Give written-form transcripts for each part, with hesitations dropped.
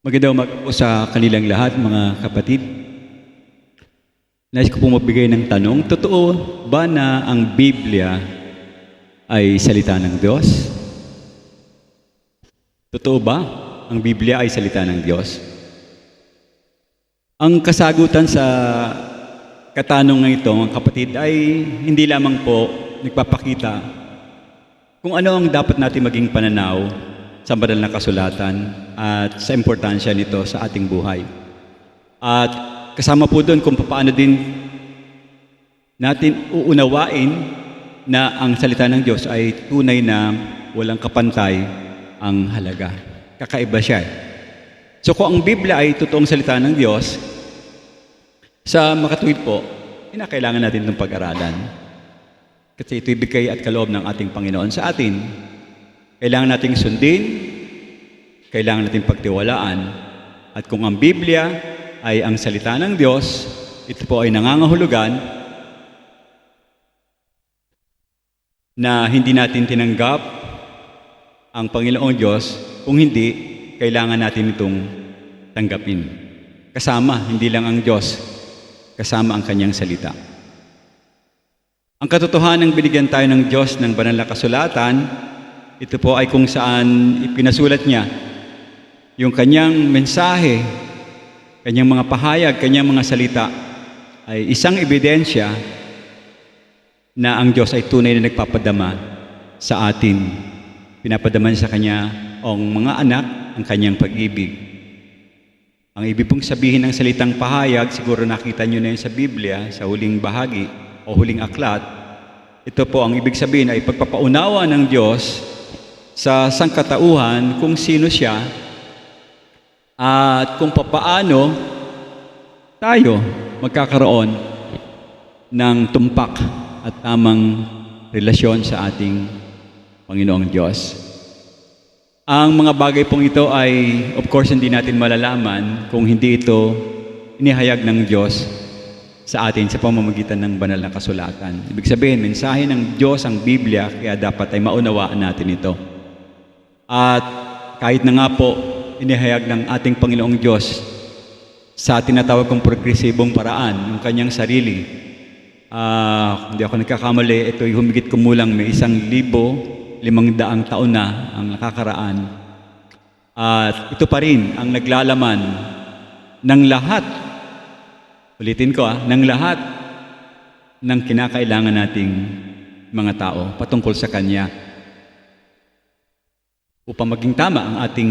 Magandang umaga po sa kanilang lahat, mga kapatid. Nais ko po magbigay ng tanong, totoo ba na ang Biblia ay salita ng Diyos? Totoo ba ang Biblia ay salita ng Diyos? Ang kasagutan sa katanungan ito, mga kapatid, ay hindi lamang po nagpapakita kung ano ang dapat natin maging pananaw sa banal na kasulatan at sa importansya nito sa ating buhay. At kasama po doon kung paano din natin uunawain na ang salita ng Diyos ay tunay na walang kapantay ang halaga. Kakaiba siya. So kung ang Biblia ay totoong salita ng Diyos, sa makatuwid po, kailangan natin itong pag-aralan. Kasi ito ibigay at kaloob ng ating Panginoon sa atin. Kailangan nating sundin, kailangan nating pagtiwalaan. At kung ang Biblia ay ang salita ng Diyos, ito po ay nangangahulugan na hindi natin tinanggap ang Panginoong Diyos, kung hindi, kailangan natin itong tanggapin. Kasama, hindi lang ang Diyos, kasama ang Kanyang salita. Ang katotohanan ng binigyan tayo ng Diyos ng banal na kasulatan, ito po ay kung saan ipinasulat niya yung Kanyang mensahe, Kanyang mga pahayag, Kanyang mga salita ay isang ebidensya na ang Diyos ay tunay na nagpapadama sa atin. Pinapadama sa Kanya ang mga anak ang Kanyang pag-ibig. Ang ibig pong sabihin ng salitang pahayag, siguro nakita nyo na yun sa Biblia, sa huling bahagi o huling aklat. Ito po ang ibig sabihin ay pagpapaunawa ng Diyos sa sangkatauhan kung sino siya at kung papaano tayo magkakaroon ng tumpak at tamang relasyon sa ating Panginoong Diyos. Ang mga bagay pong ito ay, of course, hindi natin malalaman kung hindi ito inihayag ng Diyos sa atin sa pamamagitan ng banal na kasulatan. Ibig sabihin, mensahe ng Diyos ang Biblia, kaya dapat ay maunawaan natin ito. At kahit na nga po inihayag ng ating Panginoong Diyos sa tinatawag kong progresibong paraan, yung Kanyang sarili, hindi ako nagkakamali, ito ay humigit kumulang may 1,500 taon na ang nakakaraan. At ito pa rin ang naglalaman ng lahat, ulitin ko ng lahat ng kinakailangan nating mga tao patungkol sa Kanya, upang maging tama ang ating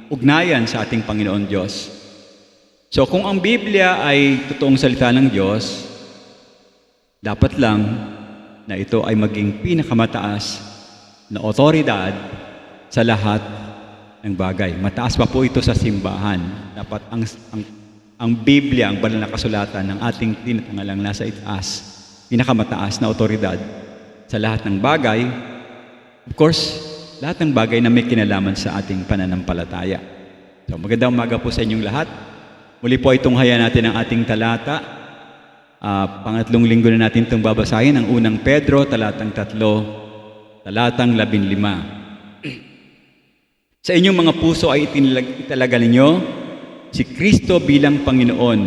ugnayan sa ating Panginoon Diyos. So kung ang Biblia ay totoong salita ng Diyos, dapat lang na ito ay maging pinakamataas na otoridad sa lahat ng bagay. Mataas pa po ito sa simbahan. Dapat ang Biblia, ang banal na kasulatan ng ating tinatangalang nasa itaas, pinakamataas na otoridad sa lahat ng bagay. Of course, lahat ng bagay na may kinalaman sa ating pananampalataya. So, magandang umaga po sa inyong lahat. Muli po ay tunghayan natin ang ating talata. Pangatlong linggo na natin itong babasahin, ang unang Pedro, talatang 3, talatang 15. Sa inyong mga puso ay italaga ninyo si Kristo bilang Panginoon.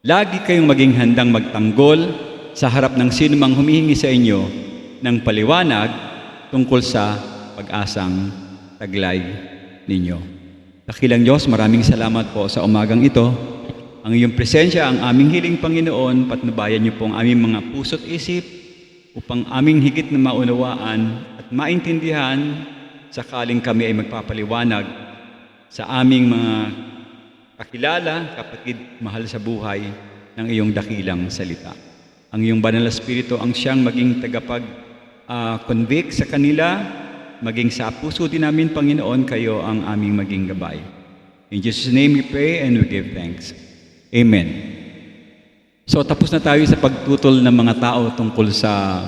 Lagi kayong maging handang magtanggol sa harap ng sinumang humihingi sa inyo ng paliwanag tungkol sa pag-asang taglay ninyo. Dakilang Diyos, maraming salamat po sa umagang ito. Ang iyong presensya, ang aming hiling Panginoon, patnubayan niyo po ang aming mga puso't isip upang aming higit na maunawaan at maintindihan sakaling kami ay magpapaliwanag sa aming mga kakilala, kapatid, mahal sa buhay ng iyong dakilang salita. Ang iyong banal na Espiritu ang siyang maging convict sa kanila, maging sa puso din namin, Panginoon, kayo ang aming maging gabay. In Jesus' name we pray and we give thanks. Amen. So tapos na tayo sa pagtutol ng mga tao tungkol sa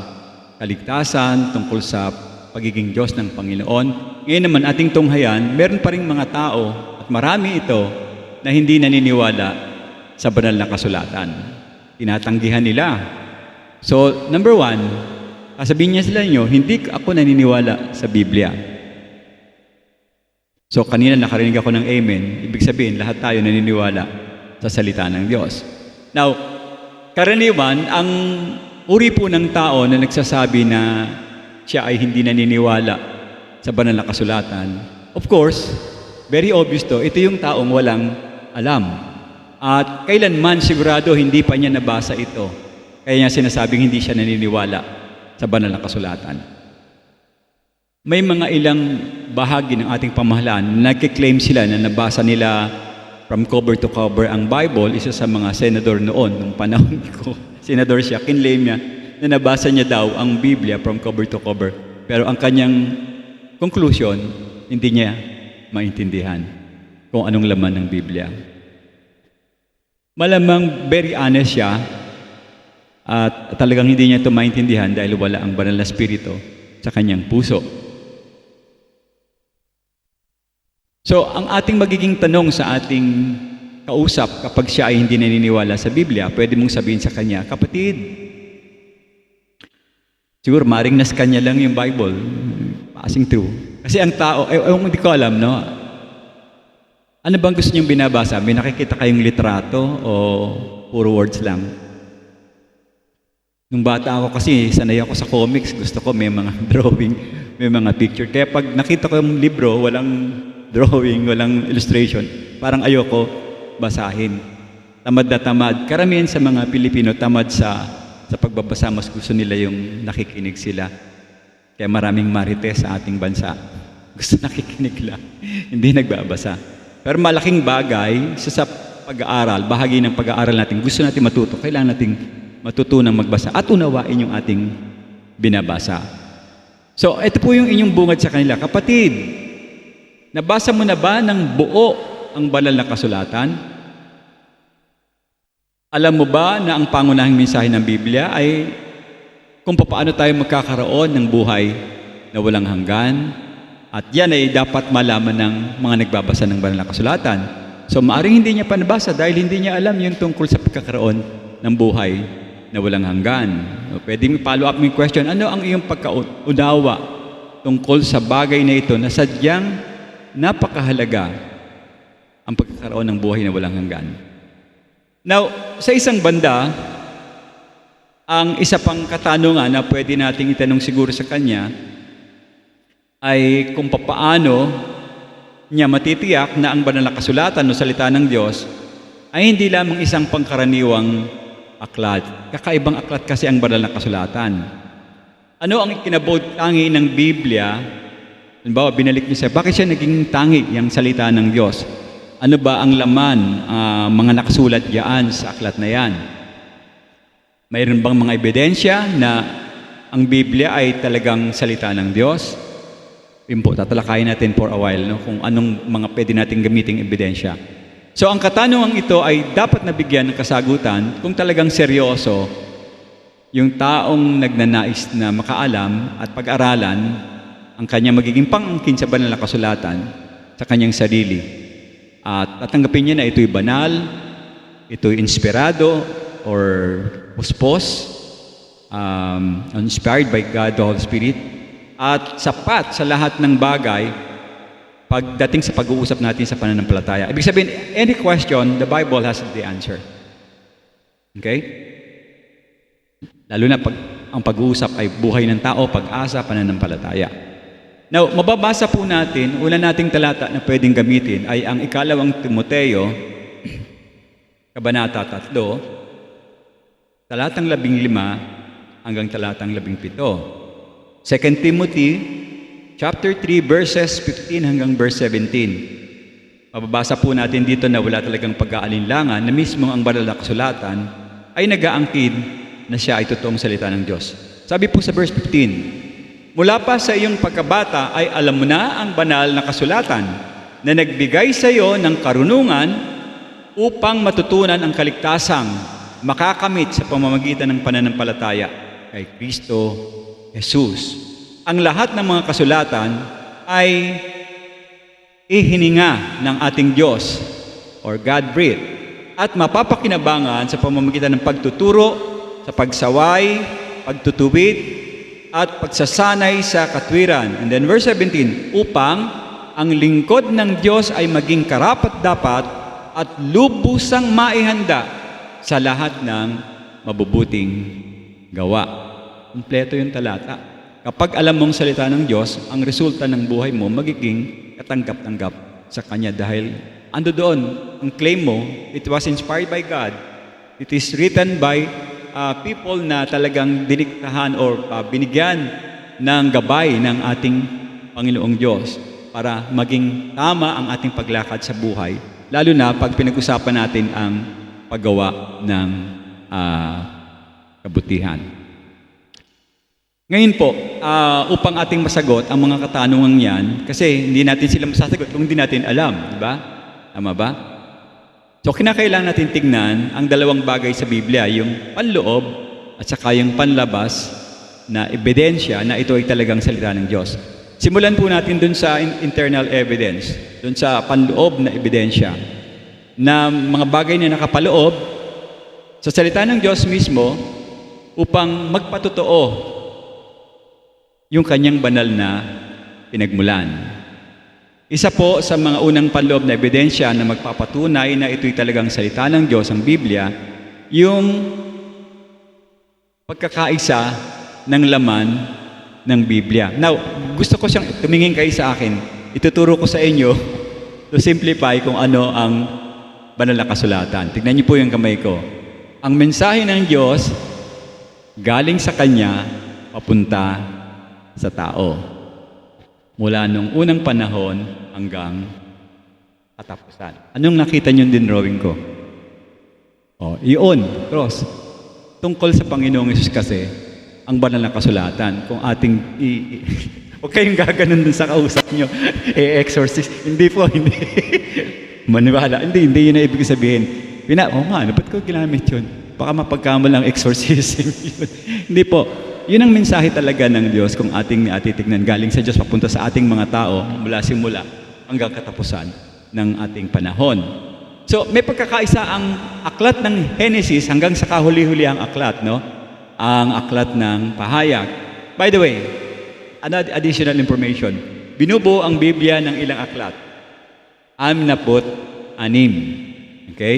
kaligtasan, tungkol sa pagiging Diyos ng Panginoon. Ngayon naman ating tunghayan, meron pa rin mga tao, at marami ito, na hindi naniniwala sa banal na kasulatan. Tinatanggihan nila. So, number 1, sabihin niya sila inyo, hindi ako naniniwala sa Biblia. So kanina nakarinig ako ng amen. Ibig sabihin, lahat tayo naniniwala sa salita ng Diyos. Now, karaniwan, ang uri po ng tao na nagsasabi na siya ay hindi naniniwala sa banal na kasulatan, of course, very obvious to, ito yung taong walang alam. At kailanman sigurado hindi pa niya nabasa ito. Kaya niya sinasabing hindi siya naniniwala sa banal na kasulatan. May mga ilang bahagi ng ating pamahalaan na nagkiklaim sila na nabasa nila from cover to cover ang Bible. Isa sa mga senador noon, nung panahon ko, senador siya, kinlaim niya na nabasa niya daw ang Biblia from cover to cover. Pero ang kanyang conclusion, hindi niya maintindihan kung anong laman ng Biblia. Malamang very honest siya at talagang hindi niya ito maintindihan dahil wala ang banal na spirito sa kanyang puso. So, ang ating magiging tanong sa ating kausap kapag siya ay hindi naniniwala sa Biblia, pwede mong sabihin sa kanya, kapatid, siguro maring nas kanya lang yung Bible, passing through. Kasi ang tao, hindi ko alam, no? Ano bang gusto niyong binabasa? May nakikita kayong litrato o puro words lang? Nung bata ako kasi, sanay ako sa comics, gusto ko may mga drawing, may mga picture. Kaya pag nakita ko yung libro, walang drawing, walang illustration, parang ayoko basahin. Tamad na tamad. Karamihan sa mga Pilipino, tamad sa pagbabasa, mas gusto nila yung nakikinig sila. Kaya maraming marites sa ating bansa. Gusto nakikinig lang, hindi nagbabasa. Pero malaking bagay sa pag-aaral, bahagi ng pag-aaral natin, gusto natin matuto, kailangan nating matutunang magbasa at unawain yung ating binabasa. So, ito po yung inyong bungad sa kanila. Kapatid, nabasa mo na ba ng buo ang banal na kasulatan? Alam mo ba na ang pangunahing mensahe ng Biblia ay kung paano tayo magkakaroon ng buhay na walang hanggan? At yan ay dapat malaman ng mga nagbabasa ng banal na kasulatan. So maaring hindi niya pa nabasa dahil hindi niya alam yung tungkol sa pagkakaroon ng buhay na walang hanggan. So, pwedeng follow up mo yung question, ano ang iyong pagkaunawa tungkol sa bagay na ito na sadyang napakahalaga ang pagkakaroon ng buhay na walang hanggan? Now, sa isang banda, ang isa pang katanungan na pwede nating itanong siguro sa kanya ay kung papaano niya matitiyak na ang banal na kasulatan o salita ng Diyos ay hindi lamang isang pangkaraniwang aklat. Kakaibang aklat kasi ang banal na kasulatan. Ano ang ikinabutangi ng Biblia? Halimbawa, binalik niyo siya, bakit siya naging tangi yung salita ng Diyos? Ano ba ang laman, mga nakasulat diyan sa aklat na yan? Mayroon bang mga ebidensya na ang Biblia ay talagang salita ng Diyos? Yun po, tatalakayin natin for a while, no? Kung anong mga pwede natin gamiting ebidensya. So, ang katanungan ito ay dapat nabigyan ng kasagutan kung talagang seryoso yung taong nagnanais na makaalam at pag-aralan ang kanyang magiging pangangkin sa banal na kasulatan sa kanyang sarili. At tatanggapin niya na ito'y banal, ito'y inspirado or puspos, inspired by God the Holy Spirit, at sapat sa lahat ng bagay pagdating sa pag-uusap natin sa pananampalataya. Ibig sabihin, any question, the Bible has the answer. Okay? Lalo na pag ang pag-uusap ay buhay ng tao, pag-asa, pananampalataya. Now, mababasa po natin, una nating talata na pwedeng gamitin ay ang ikalawang Timoteo, Kabanata 3, talatang 15 hanggang talatang 17. 2 Timothy chapter 3 verses 15 hanggang verse 17. Mababasa po natin dito na wala talagang pag-aalinlangan na mismo ang banal na kasulatan ay nag-aangkin na siya ay totoong salita ng Diyos. Sabi po sa verse 15, mula pa sa iyong pagkabata ay alam mo na ang banal na kasulatan na nagbigay sa iyo ng karunungan upang matutunan ang kaligtasang makakamit sa pamamagitan ng pananampalataya kay Kristo Jesus. Ang lahat ng mga kasulatan ay ihininga ng ating Diyos or God-breathed at mapapakinabangan sa pamamagitan ng pagtuturo, sa pagsaway, pagtutuwid, at pagsasanay sa katwiran. And then verse 17, upang ang lingkod ng Diyos ay maging karapat-dapat at lubusang maihanda sa lahat ng mabubuting gawa. Kumpleto yung talata. Kapag alam mong salita ng Diyos, ang resulta ng buhay mo magiging katanggap-tanggap sa Kanya dahil ando doon, ang claim mo, it was inspired by God. It is written by people na talagang diniktahan or binigyan ng gabay ng ating Panginoong Diyos para maging tama ang ating paglakad sa buhay, lalo na pag pinag-usapan natin ang paggawa ng kabutihan. Ngayon po, upang ating masagot ang mga katanungan yan, kasi hindi natin sila masasagot kung hindi natin alam, di ba? Tama ba? So, kinakailangan natin tignan ang dalawang bagay sa Biblia, yung panloob at saka yung panlabas na ebidensya na ito ay talagang salita ng Diyos. Simulan po natin dun sa internal evidence, dun sa panloob na ebidensya, na mga bagay na nakapaloob sa salita ng Diyos mismo upang magpatotoo yung kanyang banal na pinagmulan. Isa po sa mga unang panloob na ebidensya na magpapatunay na ito'y talagang salita ng Diyos, ang Biblia, yung pagkakaisa ng laman ng Biblia. Now, gusto ko siyang tumingin kayo sa akin. Ituturo ko sa inyo to simplify kung ano ang banal na kasulatan. Tignan niyo po yung kamay ko. Ang mensahe ng Diyos galing sa Kanya papunta sa tao. Mula nung unang panahon hanggang katapusan. Anong nakita niyo din drawing ko? Iyon, cross. Tungkol sa Panginoong Hesus kasi, ang banal na kasulatan, kung ating huwag kayong gaganon dun sa kausap nyo, exorcist. Hindi po, hindi. Maniwala. Hindi yun na ibig sabihin. Ba't ko ginamit yun? Baka mapagkamal ang exorcism yun. Hindi po. Yun ang mensahe talaga ng Diyos kung ating atitignan. Galing sa Diyos papunta sa ating mga tao mula simula hanggang katapusan ng ating panahon. So, may pagkakaisa ang aklat ng Genesis hanggang sa kahuli-huli ang aklat, no? Ang aklat ng pahayag. By the way, another additional information. Binubuo ang Biblia ng ilang aklat? 66. Okay?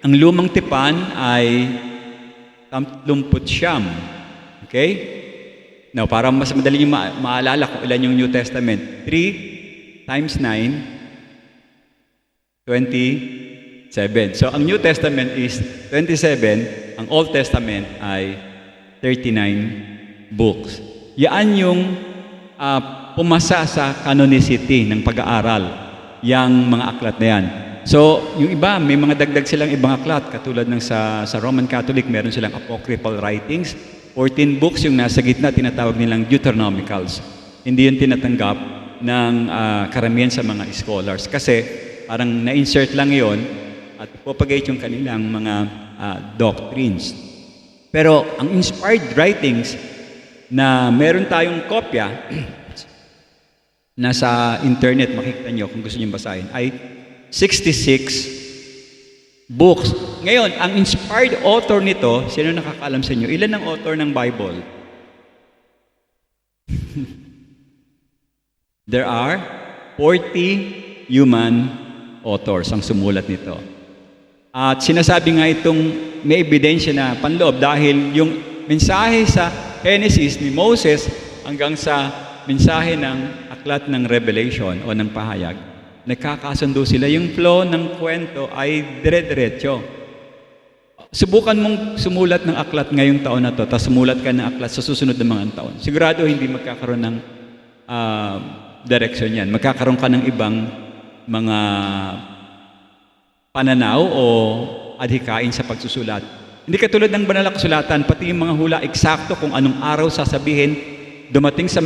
Ang lumang tipan ay 39. Okay? Now, para mas madali nyo maalala kung ilan yung New Testament. 3 times 9, 27. So, ang New Testament is 27. Ang Old Testament ay 39 books. Yan yung pumasa sa canonicity ng pag-aaral, yung mga aklat na yan. So, yung iba, may mga dagdag silang ibang aklat, katulad ng sa Roman Catholic, meron silang apocryphal writings. 14 books yung nasa gitna, tinatawag nilang Deuteronomicals. Hindi yun tinatanggap ng karamihan sa mga scholars. Kasi parang na-insert lang yon at propagate yung kanilang mga doctrines. Pero ang inspired writings na meron tayong kopya nasa internet, makikita nyo kung gusto nyo basahin, ay 66 books. Ngayon, ang inspired author nito, sino nakakaalam sa inyo? Ilan ang author ng Bible? There are 40 human authors ang sumulat nito. At sinasabi nga itong may ebidensya na panloob dahil yung mensahe sa Genesis ni Moses hanggang sa mensahe ng aklat ng Revelation o ng pahayag, nagkakasundo sila. Yung flow ng kwento ay dire-diretso. Subukan mong sumulat ng aklat ngayong taon na to, tapos sumulat ka ng aklat sa susunod na mga taon. Sigurado hindi magkakaroon ng direction yan. Magkakaroon ka ng ibang mga pananaw o adhikain sa pagsusulat. Hindi katulad ng banal na kasulatan, pati yung mga hula eksakto kung anong araw sasabihin, dumating sa...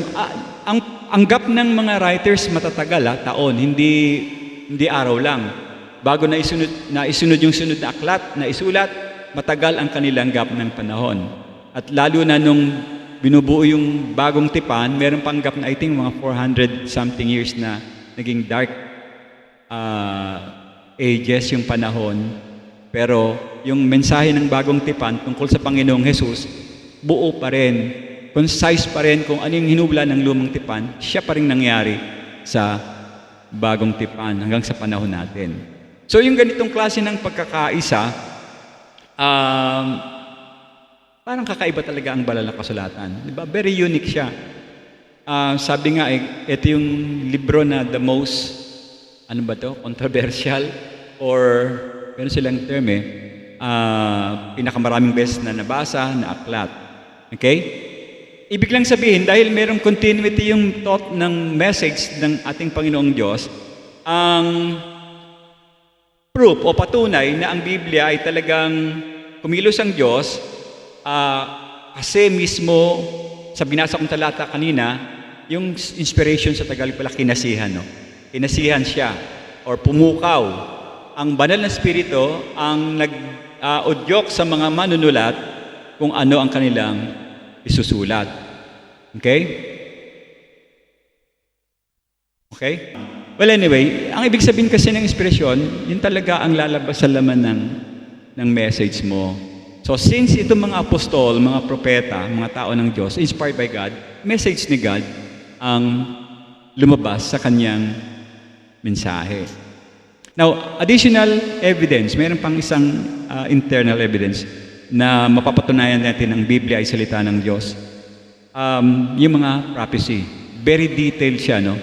ang gap ng mga writers matatagal, taon, hindi araw lang. Bago na isunod yung sunod na aklat, na isulat, matagal ang kanilang gap ng panahon. At lalo na nung binubuo yung bagong tipan, meron pang gap na I think mga 400 something years na naging dark ages yung panahon. Pero yung mensahe ng bagong tipan tungkol sa Panginoong Hesus, buo pa rin, concise pa rin kung ano yung hinubla ng lumang tipan, siya pa rin nangyari sa bagong tipan hanggang sa panahon natin. So yung ganitong klase ng pagkakaisa, parang kakaiba talaga ang banal na kasulatan. Diba? Very unique siya. Sabi nga, ito yung libro na the most, controversial or meron silang term pinakamaraming beses na nabasa, na aklat. Okay? Ibig lang sabihin, dahil merong continuity yung thought ng message ng ating Panginoong Diyos, ang proof o patunay na ang Biblia ay talagang kumilos ang Diyos, kasi mismo sa binasa kong talata kanina, yung inspiration sa Tagalog pala kinasihan, no? Kinasihan siya or pumukaw. Ang banal na spirito ang nag-udyok sa mga manunulat kung ano ang kanilang isusulat. Okay? Okay? Well, anyway, ang ibig sabihin kasi ng inspirasyon, yun talaga ang lalabas sa laman ng message mo. So, since itong mga apostol, mga propeta, mga tao ng Diyos, inspired by God, message ni God ang lumabas sa kanyang mensahe. Now, additional evidence, meron pang isang internal evidence na mapapatunayan natin ang Biblia ay salita ng Diyos. Yung mga prophecy, very detailed siya, no?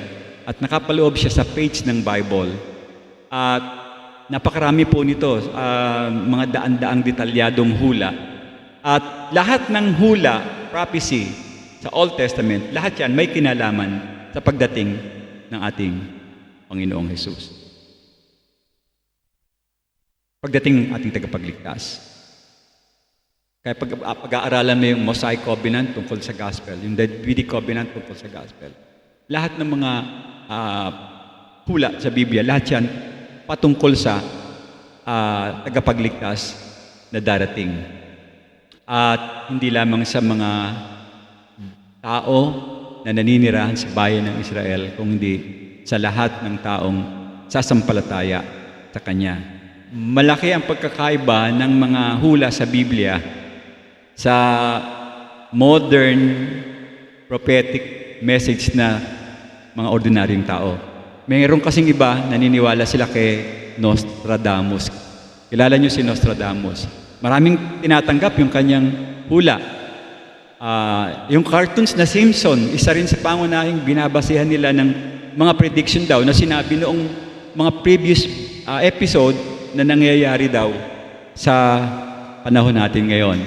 At nakapaloob siya sa page ng Bible. At napakarami po nito, mga daan-daang detalyadong hula. At lahat ng hula, prophecy, sa Old Testament, lahat yan may kinalaman sa pagdating ng ating Panginoong Hesus. Pagdating ng ating tagapagligtas. Kaya pag-aaralan mo yung Mosaic Covenant tungkol sa Gospel, yung Davidic Covenant tungkol sa Gospel, lahat ng mga hula sa Biblia, lahat yan patungkol sa tagapagligtas na darating. At hindi lamang sa mga tao na naninirahan sa bayan ng Israel, kundi sa lahat ng taong sasampalataya sa Kanya. Malaki ang pagkakaiba ng mga hula sa Biblia sa modern prophetic message na mga ordinaryong tao. Mayroon kasing iba, naniniwala sila kay Nostradamus. Kilala niyo si Nostradamus. Maraming tinatanggap yung kanyang hula. Yung cartoons na Simpson, isa rin sa pangunahing binabasihan nila ng mga prediction daw na sinabi noong mga previous episode na nangyayari daw sa panahon natin ngayon.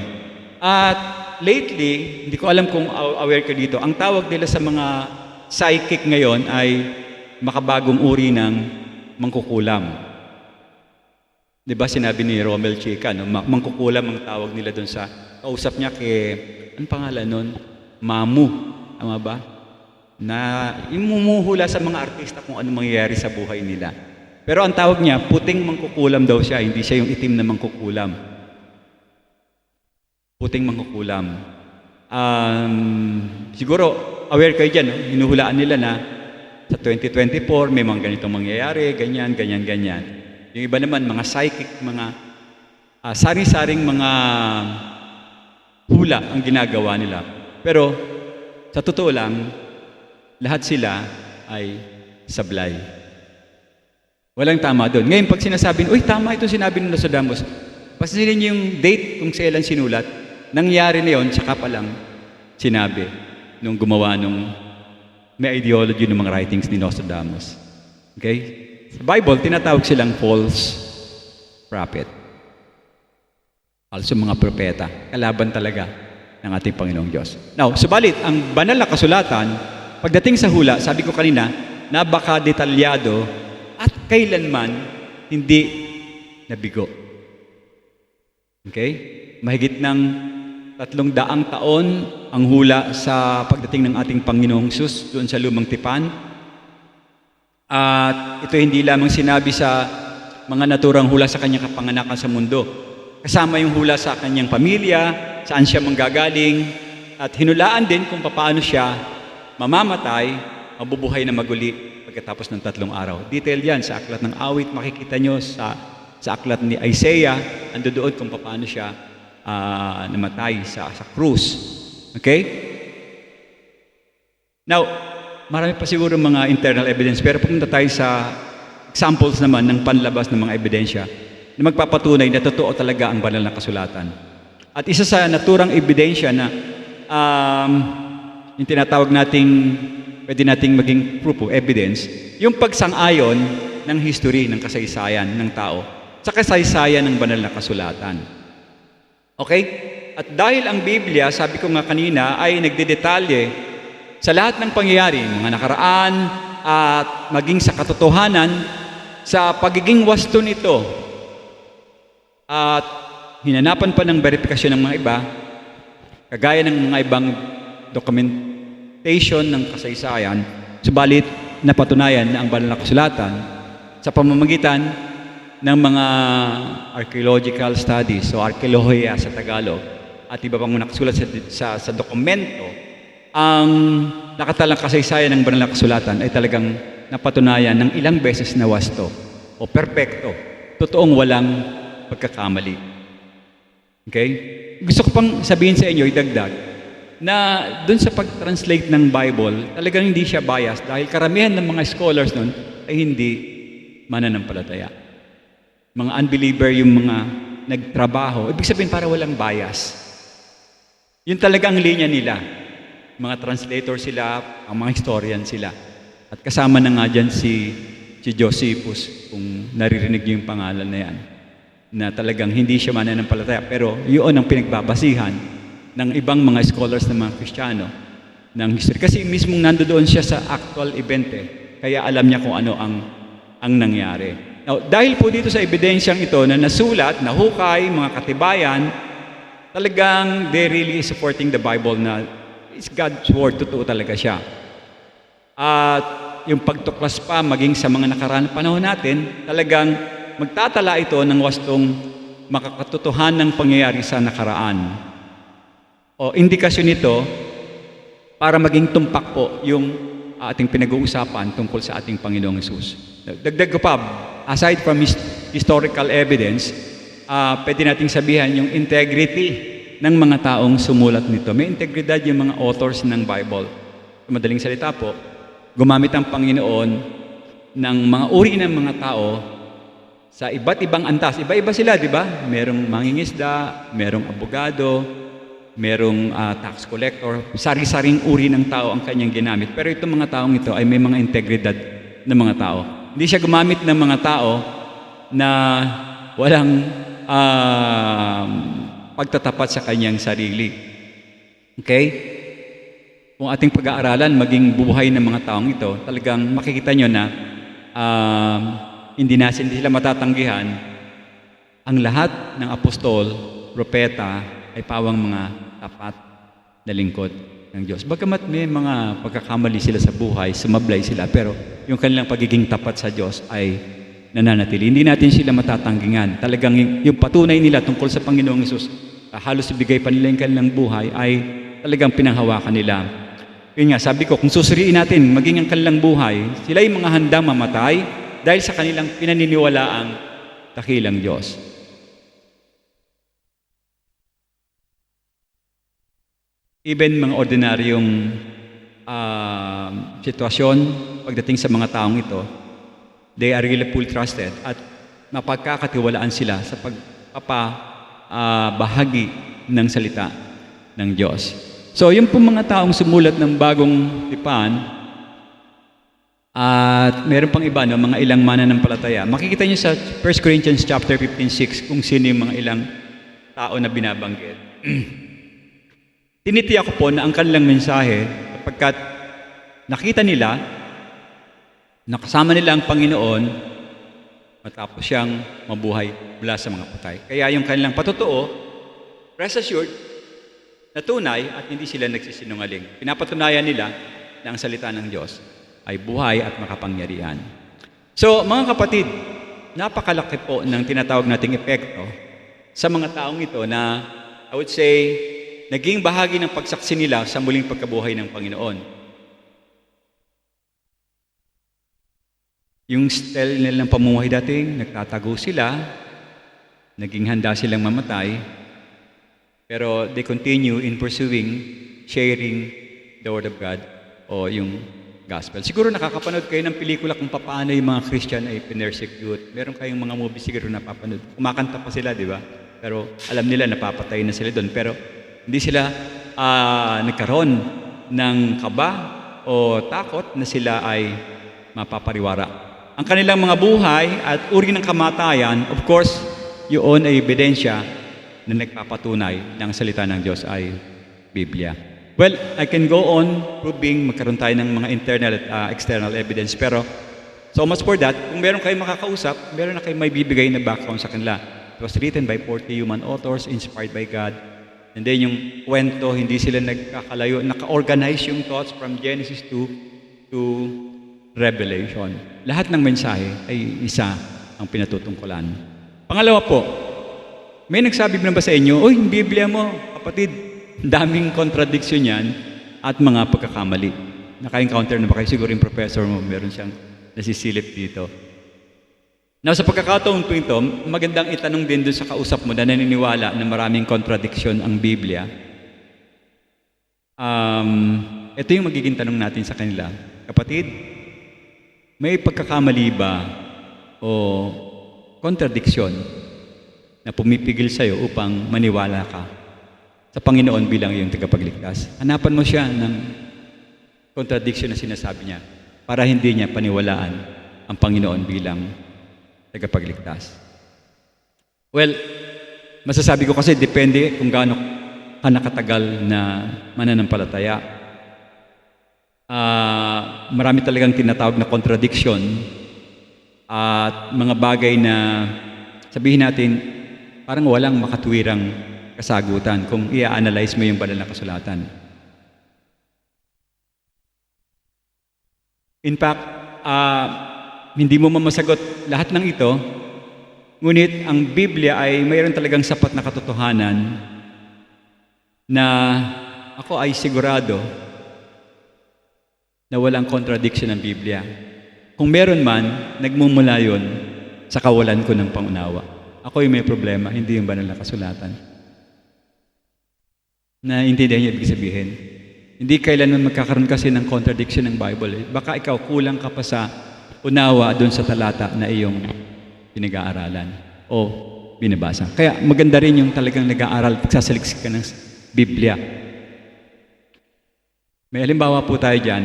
At lately, hindi ko alam kung aware ka dito, ang tawag nila sa mga psychic ngayon ay makabagong uri ng mangkukulam. Diba sinabi ni Romel Chica, no? Mangkukulam ang tawag nila doon sa kausap niya kay, anong pangalan nun? Mamu. Tama ba? Na imumuhula sa mga artista kung ano mangyayari sa buhay nila. Pero ang tawag niya, puting mangkukulam daw siya, hindi siya yung itim na mangkukulam. Puting mangkukulam. Siguro, aware kayo dyan, no? Hinuhulaan nila na sa 2024, may mga ganitong mangyayari, ganyan. Yung iba naman, mga psychic, mga sari-saring mga hula ang ginagawa nila. Pero, sa totoo lang, lahat sila ay sablay. Walang tama doon. Ngayon, pag sinasabi, uy, tama itong sinabi ng Nostradamus, pansinin niyo yung date kung kailan sinulat, nangyari na yun, tsaka pa lang sinabi nung gumawa nung may ideology ng mga writings ni Nostradamus. Okay? Sa Bible, tinatawag silang false prophet. Also mga propeta. Kalaban talaga ng ating Panginoong Diyos. Now, subalit, ang banal na kasulatan, pagdating sa hula, sabi ko kanina, napaka-detalyado at kailanman hindi nabigo. Okay? Mahigit ng 300 taon ang hula sa pagdating ng ating Panginoong Hesus doon sa Lumang Tipan. At ito hindi lamang sinabi sa mga naturang hula sa kanyang kapanganakan sa mundo. Kasama yung hula sa kanyang pamilya, saan siya manggagaling, at hinulaan din kung paano siya mamamatay, mabubuhay na maguli pagkatapos ng 3 araw. Detail yan sa aklat ng awit, makikita nyo sa aklat ni Isaiah, ando doon kung paano siya namatay sa krus. Okay? Now, marami pa siguro mga internal evidence, pero pumunta tayo sa examples naman ng panlabas ng mga ebidensya na magpapatunay na totoo talaga ang banal na kasulatan. At isa sa naturang ebidensya na yung tinatawag nating, pwede nating maging proof o evidence, yung pagsang-ayon ng history, ng kasaysayan ng tao sa kasaysayan ng banal na kasulatan. Okay? At dahil ang Biblia, sabi ko nga kanina, ay nagdedetalye sa lahat ng pangyayari, mga nakaraan, at maging sa katotohanan, sa pagiging wasto nito, at hinanapan pa ng verifikasyon ng mga iba, kagaya ng mga ibang documentation ng kasaysayan, subalit napatunayan na ang banal na kasulatan sa pamamagitan ng mga archaeological studies o arkeolohiya sa Tagalog at iba pang nakasulat sa dokumento, ang nakatalang kasaysayan ng banal na kasulatan ay talagang napatunayan ng ilang beses na wasto o perpekto, totoong walang pagkakamali. Okay? Gusto ko pang sabihin sa inyo, idagdag, na dun sa pag-translate ng Bible, talagang hindi siya biased dahil karamihan ng mga scholars nun ay hindi mananampalataya. Mga unbeliever yung mga nagtrabaho. Ibig sabihin para walang bias. Yun talagang linya nila. Mga translator sila, ang mga historian sila. At kasama na nga dyan si Josephus, kung naririnig niyo yung pangalan na yan, na talagang hindi siya mananampalataya. Pero yun ang pinagbabasihan ng ibang mga scholars ng mga Kristiyano ng history. Kasi mismong nandoon siya sa actual event kaya alam niya kung ano ang nangyari. Now, dahil po dito sa ebidensyang ito na nasulat, nahukay, mga katibayan, talagang they really supporting the Bible na it's God's word, totoo talaga siya. At yung pagtuklas pa, maging sa mga nakaraan panahon natin, talagang magtatala ito ng wastong makakatotohanan ng pangyayari sa nakaraan. O indikasyon nito para maging tumpak po yung ating pinag-uusapan tungkol sa ating Panginoong Hesus. Dagdag ko pa, aside from historical evidence, pwede nating sabihan yung integrity ng mga taong sumulat nito. May integridad yung mga authors ng Bible. Madaling salita po, gumamit ang Panginoon ng mga uri ng mga tao sa iba't ibang antas. Iba-iba sila, di ba? Merong mangingisda, merong abogado, merong tax collector. Sari-saring uri ng tao ang kanyang ginamit. Pero itong mga taong ito ay may mga integridad ng mga tao. Hindi siya gumamit ng mga tao na walang pagtatapat sa kanyang sarili. Okay? Kung ating pag-aaralan, maging buhay ng mga taong ito, talagang makikita nyo na hindi sila matatanggihan. Ang lahat ng apostol, propeta, ay pawang mga tapat na lingkod ng Diyos. Bagamat may mga pagkakamali sila sa buhay, sumablay sila, pero yung kanilang pagiging tapat sa Diyos ay nananatili. Hindi natin sila matatanggingan. Talagang yung patunay nila tungkol sa Panginoong Hesus, halos ibigay pa nila yung kanilang buhay, ay talagang pinanghawakan nila. Yun nga, sabi ko, kung susuriin natin, maging ang kanilang buhay, sila yung mga handang mamatay dahil sa kanilang pinaniniwalaang dakilang Diyos. Even mga ordinaryong sitwasyon, pagdating sa mga taong ito, they are really fully trusted at mapagkakatiwalaan sila sa bahagi ng salita ng Diyos. So, yung po mga taong sumulat ng bagong tipan at meron pang iba, no, mga ilang mananampalataya. Makikita niyo sa 1 Corinthians chapter 15:6 kung sino yung mga ilang tao na binabanggit. Tinitiyak ko po na ang kanilang mensahe, kapagkat nakita nila, nakasama nila ang Panginoon, matapos siyang mabuhay mula sa mga patay. Kaya yung kanilang patotoo, rest assured, na tunay at hindi sila nagsisinungaling. Pinapatunayan nila na ang salita ng Diyos ay buhay at makapangyarihan. So, mga kapatid, napakalaki po ng tinatawag nating epekto sa mga taong ito na, I would say, naging bahagi ng pagsaksi nila sa muling pagkabuhay ng Panginoon. Yung style nila ng pamumuhay dating, nagtatago sila, naging handa silang mamatay, pero they continue in pursuing, sharing the Word of God o yung gospel. Siguro nakakapanood kayo ng pelikula kung paano yung mga Christian ay pinersecute. Meron kayong mga movie siguro napapanood. Kumakanta pa sila, di ba? Pero alam nila napapatay na sila doon. Pero hindi sila nagkaroon ng kaba o takot na sila ay mapapariwara. Ang kanilang mga buhay at uri ng kamatayan, of course, yun ay ebidensya na nagpapatunay ng salita ng Diyos ay Biblia. Well, I can go on proving magkaroon tayo ng mga internal at external evidence. Pero, so much for that. Kung meron kayong makakausap, meron na kayong may bibigay na background sa kanila. It was written by 40 human authors, inspired by God. And then yung kwento, hindi sila nagkakalayo. Naka-organize yung thoughts from Genesis 2 to Revelation. Lahat ng mensahe ay isa ang pinatutungkulan. Pangalawa po, may nagsabi ba sa inyo, "Uy, yung Biblia mo, kapatid, daming contradiction yan at mga pagkakamali." Naka-encounter na ba kayo? Siguro yung professor mo, meron siyang nasisilip dito. Now, sa pagkakataon po ito, magandang itanong din doon sa kausap mo na naniniwala na maraming contradiction ang Biblia. Ito yung magiging tanong natin sa kanila. Kapatid, may pagkakamali ba o contradiction na pumipigil sa'yo upang maniwala ka sa Panginoon bilang iyong tagapagligtas? Hanapan mo siya ng contradiction na sinasabi niya para hindi niya paniwalaan ang Panginoon bilang tagapagligtas. Well, masasabi ko kasi depende kung gaano ka nakatagal na mananampalataya. Marami talagang tinatawag na contradiction at mga bagay na sabihin natin parang walang makatuwirang kasagutan kung i-analyze mo yung banal na kasulatan. In fact, hindi mo mamasagot lahat ng ito, ngunit ang Biblia ay mayroon talagang sapat na katotohanan na ako ay sigurado na walang contradiction ng Biblia. Kung meron man, nagmumula yun sa kawalan ko ng pangunawa. Ako yung may problema, hindi yung banal na kasulatan. Naintindihan niyo ibig sabihin? Hindi kailanman magkakaroon kasi ng contradiction ng Bible. Baka ikaw kulang ka pa sa unawa doon sa talata na iyong pinag-aaralan o binabasa. Kaya maganda rin yung talagang nag-aaral, nagsasaliksik ka ng Biblia. May halimbawa po tayo dyan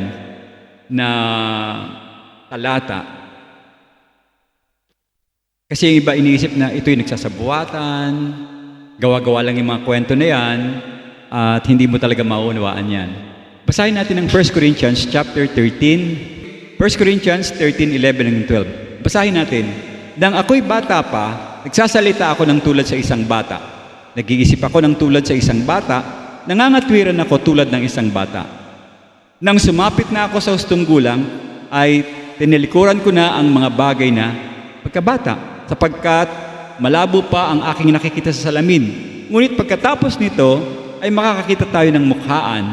na talata. Kasi yung iba iniisip na ito'y nagsasabuatan, gawa-gawa lang yung mga kwento na yan, at hindi mo talaga maunawaan yan. Basahin natin ang 1 Corinthians chapter 13. 1 Corinthians 13, 11 and 12. Basahin natin. Nang ako'y bata pa, nagsasalita ako ng tulad sa isang bata. Nag-iisip ako ng tulad sa isang bata, nangangatwiran ako tulad ng isang bata. Nang sumapit na ako sa hustong gulang, ay tinilikuran ko na ang mga bagay na pagkabata, sapagkat malabo pa ang aking nakikita sa salamin. Ngunit pagkatapos nito, ay makakakita tayo ng mukhaan.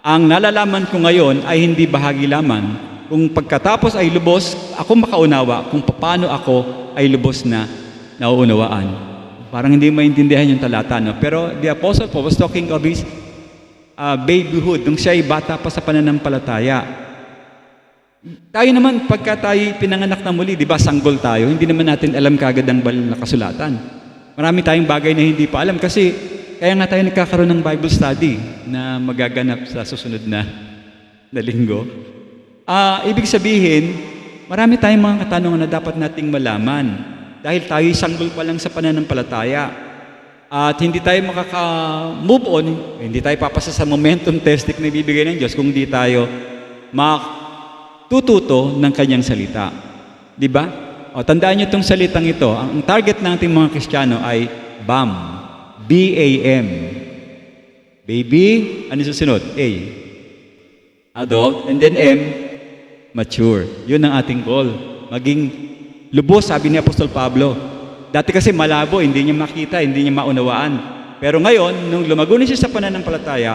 Ang nalalaman ko ngayon ay hindi bahagi lamang. Kung pagkatapos ay lubos, ako makaunawa kung paano ako ay lubos na nauunawaan. Parang hindi maintindihan yung talata, no? Pero the Apostle Paul was talking of his babyhood, nung siya ay bata pa sa pananampalataya. Tayo naman, pagka tayo pinanganak na muli, di ba, sanggol tayo, hindi naman natin alam kagad ang banal na kasulatan. Marami tayong bagay na hindi pa alam kasi kaya nga tayo nagkakaroon ng Bible study na magaganap sa susunod na linggo. Ibig sabihin, marami tayong mga katanungan na dapat nating malaman dahil tayo sanggol pa lang sa pananampalataya. At hindi tayo makaka-move on, hindi tayo papasa sa momentum testing na ibibigay ng Diyos kung hindi tayo matututo ng Kanyang salita. Di ba? Tandaan niyo itong salitang ito. Ang target ng ating mga Kristiyano ay BAM. B-A-M. Baby, ano susunod? A. Adult. And then M. Mature. Yun ang ating goal. Maging lubos, sabi ni Apostol Pablo. Dati kasi malabo, hindi niya makita, hindi niya maunawaan. Pero ngayon, nung lumago na siya sa pananampalataya,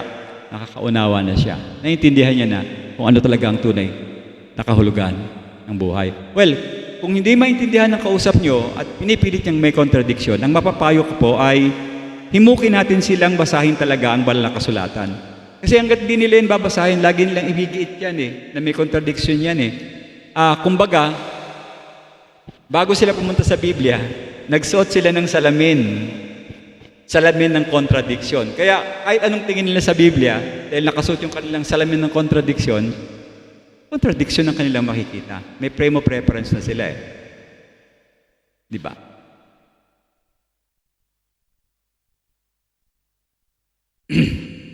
nakakaunawa na siya. Naiintindihan niya na kung ano talaga ang tunay na kahulugan ng buhay. Well, kung hindi maintindihan ng kausap nyo at pinipilit niyang may contradiction, ang mapapayo ko po ay himukin natin silang basahin talaga ang banal na kasulatan. Kasi hanggat di nila yan babasahin, lagi nilang ibigiit yan na may contradiction yan Kumbaga, bago sila pumunta sa Biblia, nagsuot sila ng salamin ng contradiction. Kaya kahit anong tingin nila sa Biblia, dahil nakasuot yung kanilang salamin ng contradiction ang kanilang makikita. May frame of reference na sila Di ba?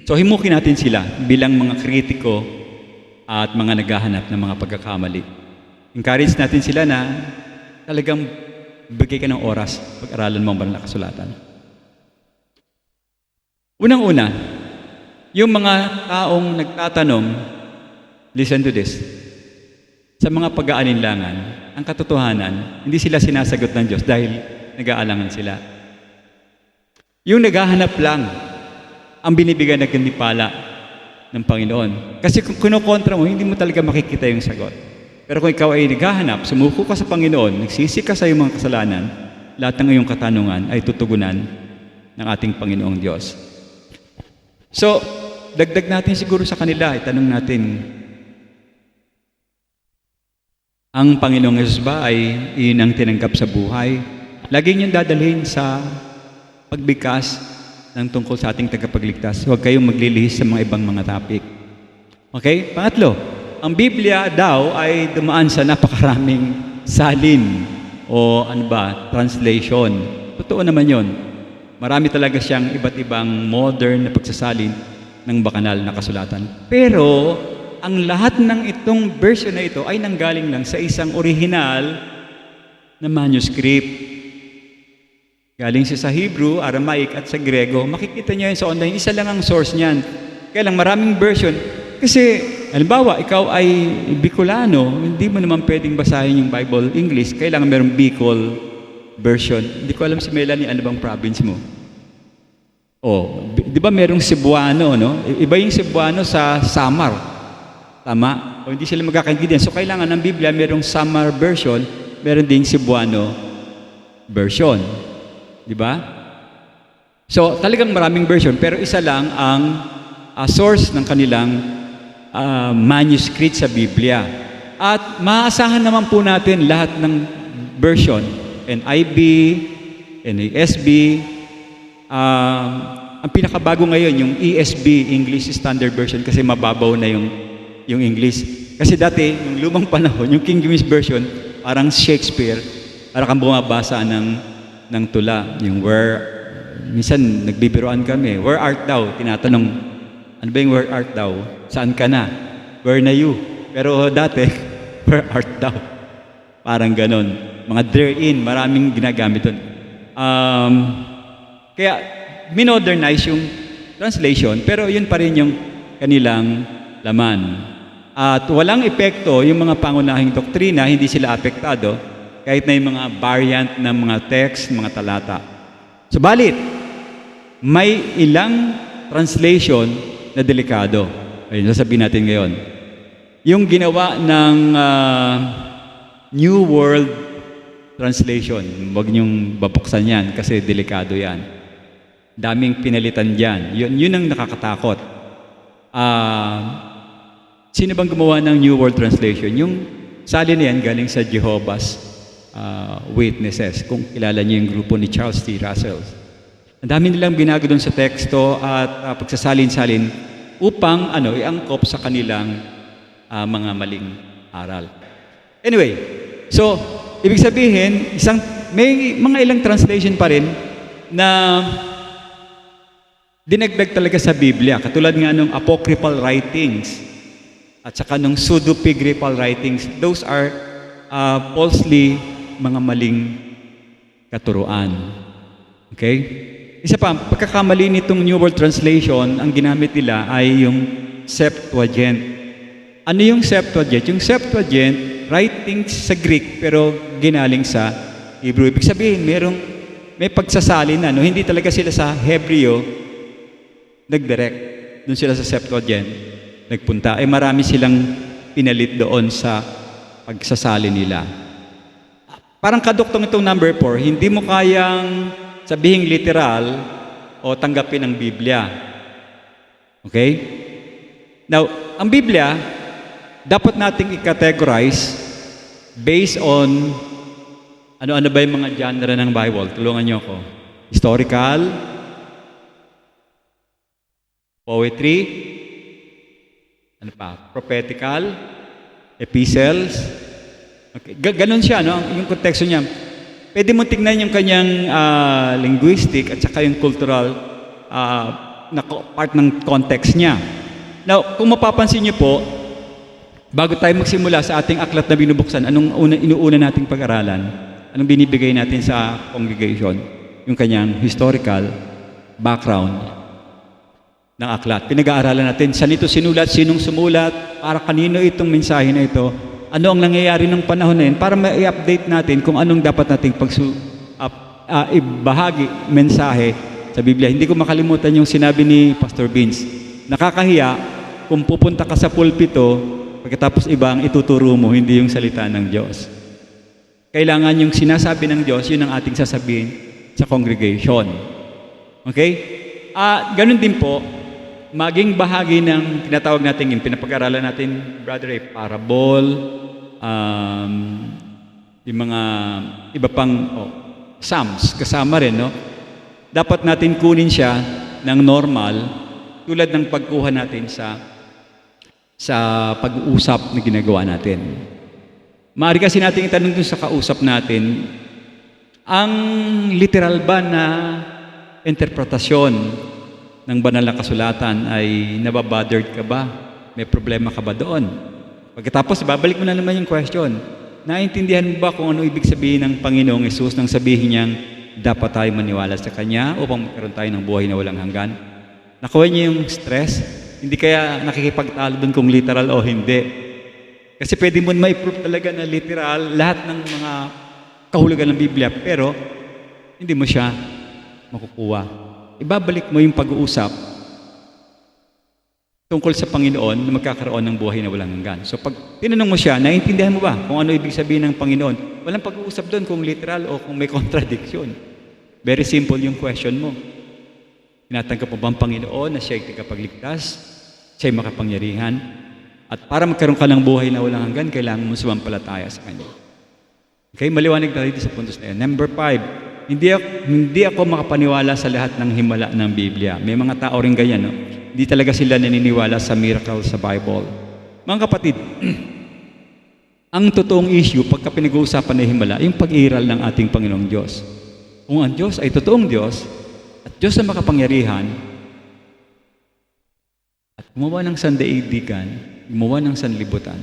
So himukin natin sila bilang mga kritiko at mga naghahanap ng mga pagkakamali. Encourage natin sila na talagang bigay ka ng oras pag-aralan mo ang banal na kasulatan. Unang-una, yung mga taong nagtatanong, listen to this, sa mga pag-aalinlangan, ang katotohanan, hindi sila sinasagot ng Diyos dahil nag-aalangan sila. Yung naghahanap lang, ang binibigay na ganipala ng Panginoon. Kasi kung kinukontra mo, hindi mo talaga makikita yung sagot. Pero kung ikaw ay naghahanap, sumuko ka sa Panginoon, nagsisi ka sa iyong mga kasalanan, lahat ng iyong katanungan ay tutugunan ng ating Panginoong Diyos. So, dagdag natin siguro sa kanila, itanong natin, ang Panginoong Yesus ba ay iyon ang tinanggap sa buhay? Lagi niyong dadalhin sa pagbigkas ng tungkol sa ating tagapagligtas. Huwag kayong maglilihis sa mga ibang mga topic. Okay? Pangatlo, ang Biblia daw ay dumaan sa napakaraming salin o translation. Totoo naman yon. Marami talaga siyang iba't ibang modern na pagsasalin ng bakanal na kasulatan. Pero, ang lahat ng itong version na ito ay nanggaling lang sa isang original na manuscript. Galing siya sa Hebrew, Aramaic at sa Grego. Makikita niyo yun sa online. Isa lang ang source niyan. Kaya lang maraming version. Kasi, halimbawa, ikaw ay Bicolano, hindi mo naman pwedeng basahin yung Bible English. Kailangan merong Bicol version. Hindi ko alam si Melanie, ano bang province mo? Di ba merong Cebuano, no? Iba yung Cebuano sa Samar. Tama? O hindi sila magkakaintindihan. So, kailangan ng Biblia, merong Samar version, meron ding Cebuano version. Di ba? So, talagang maraming version, pero isa lang ang source ng kanilang manuscript sa Biblia. At maaasahan naman po natin lahat ng version, NIV, NASB, ang pinakabago ngayon, yung ESV, English Standard Version, kasi mababaw na yung English. Kasi dati, yung lumang panahon, yung King James Version, parang Shakespeare, parang kang bumabasa ng tula, yung minsan nagbibiroan kami, where art thou? Tinatanong, ano ba yung where art thou? Saan ka na? Where na you? Pero dati, where art thou? Parang ganon. Mga therein, maraming ginagamit doon. Kaya, minodernize yung translation, pero yun pa rin yung kanilang laman. At walang epekto yung mga pangunahing doktrina, hindi sila apektado, kahit na yung mga variant ng mga text, mga talata. Subalit, may ilang translation na delikado. Ayun, sasabihin natin ngayon. Yung ginawa ng New World Translation, huwag niyong babuksan yan kasi delikado yan. Daming pinalitan dyan. Yun ang nakakatakot. Sino bang gumawa ng New World Translation? Yung salin na yan galing sa Jehovah's Witnesses, kung kilala niyo yung grupo ni Charles T. Russell. Ang dami nilang binago doon sa teksto at pagsasalin-salin upang iangkop sa kanilang mga maling aral. Anyway, so ibig sabihin, may mga ilang translation pa rin na dinagdag talaga sa Biblia, katulad nga ng apocryphal writings at saka ng pseudepigraphal writings. Those are falsely mga maling katuruan. Okay? Isa pa, pagkakamali nitong New World Translation, ang ginamit nila ay yung Septuagint. Ano yung Septuagint? Yung Septuagint, writings sa Greek, pero ginaling sa Hebrew. Ibig sabihin, may pagsasalin na, hindi talaga sila sa Hebreo nag-direct. Doon sila sa Septuagint nagpunta. Marami silang pinalit doon sa pagsasalin nila. Parang kaduktong itong number 4, hindi mo kayang sabihing literal o tanggapin ang Biblia. Okay? Now, ang Biblia, dapat nating i-categorize based on ano-ano ba yung mga genre ng Bible. Tulungan niyo ako. Historical, poetry, ano pa, prophetical, epistles. Okay. Ganon siya, no? Yung konteksto niya. Pwede mo tignan yung kanyang linguistic at saka yung cultural na part ng context niya. Now, kung mapapansin niyo po, bago tayo magsimula sa ating aklat na binubuksan, anong inuuna nating pag-aralan? Anong binibigay natin sa congregation? Yung kanyang historical background ng aklat. Pinag-aaralan natin, saan ito sinulat, sinong sumulat, para kanino itong mensahe na ito, ano ang nangyayari ng panahon na yun, para ma-update natin kung anong dapat nating ibahagi, mensahe sa Biblia. Hindi ko makalimutan yung sinabi ni Pastor Vince. Nakakahiya kung pupunta ka sa pulpito, pagkatapos iba ang ituturo mo, hindi yung salita ng Diyos. Kailangan yung sinasabi ng Diyos, yun ang ating sasabihin sa congregation. Okay? Ganun din po, maging bahagi ng tinatawag natin, yung pinapag-aralan natin, brother, parable, yung mga iba pang Psalms, kasama rin, no? Dapat natin kunin siya ng normal, tulad ng pagkuha natin sa pag-uusap na ginagawa natin. Maaari kasi natin itanong dun sa kausap natin, ang literal ba na interpretasyon ng banal na kasulatan ay nababothered ka ba? May problema ka ba doon? Pagkatapos, babalik mo na naman yung question. Naintindihan mo ba kung ano ibig sabihin ng Panginoong Hesus nang sabihin niyang dapat tayo maniwala sa Kanya upang magkaroon tayo ng buhay na walang hanggan? Nakuha niyo yung stress? Hindi kaya nakikipagtalo doon kung literal o hindi. Kasi pwede mo ma-prove talaga na literal lahat ng mga kahulugan ng Biblia, pero hindi mo siya makukuha. Ibabalik mo yung pag-uusap tungkol sa Panginoon na magkakaroon ng buhay na walang hanggan. So pag tinanong mo siya, naiintindihan mo ba kung ano ibig sabihin ng Panginoon? Walang pag-uusap doon kung literal o kung may contradiction. Very simple yung question mo. Tinatanggap mo ba ang Panginoon na siya'y tagapagligtas, siya'y makapangyarihan, at para magkaroon ka ng buhay na walang hanggan, kailangan mo sumampalataya sa Kanya. Okay, maliwanag na dito sa puntos na yan. Number 5, hindi ako makapaniwala sa lahat ng himala ng Biblia. May mga tao rin ganyan, no? Hindi talaga sila naniniwala sa miracle sa Bible. Mga kapatid, ang totoong issue, pagka pinag-uusapan ng himala, yung pag-iral ng ating Panginoong Diyos. Kung ang Diyos ay totoong Diyos, at Diyos na makapangyarihan, at gumawa ng sandaigdigan, gumawa ng sanlibutan.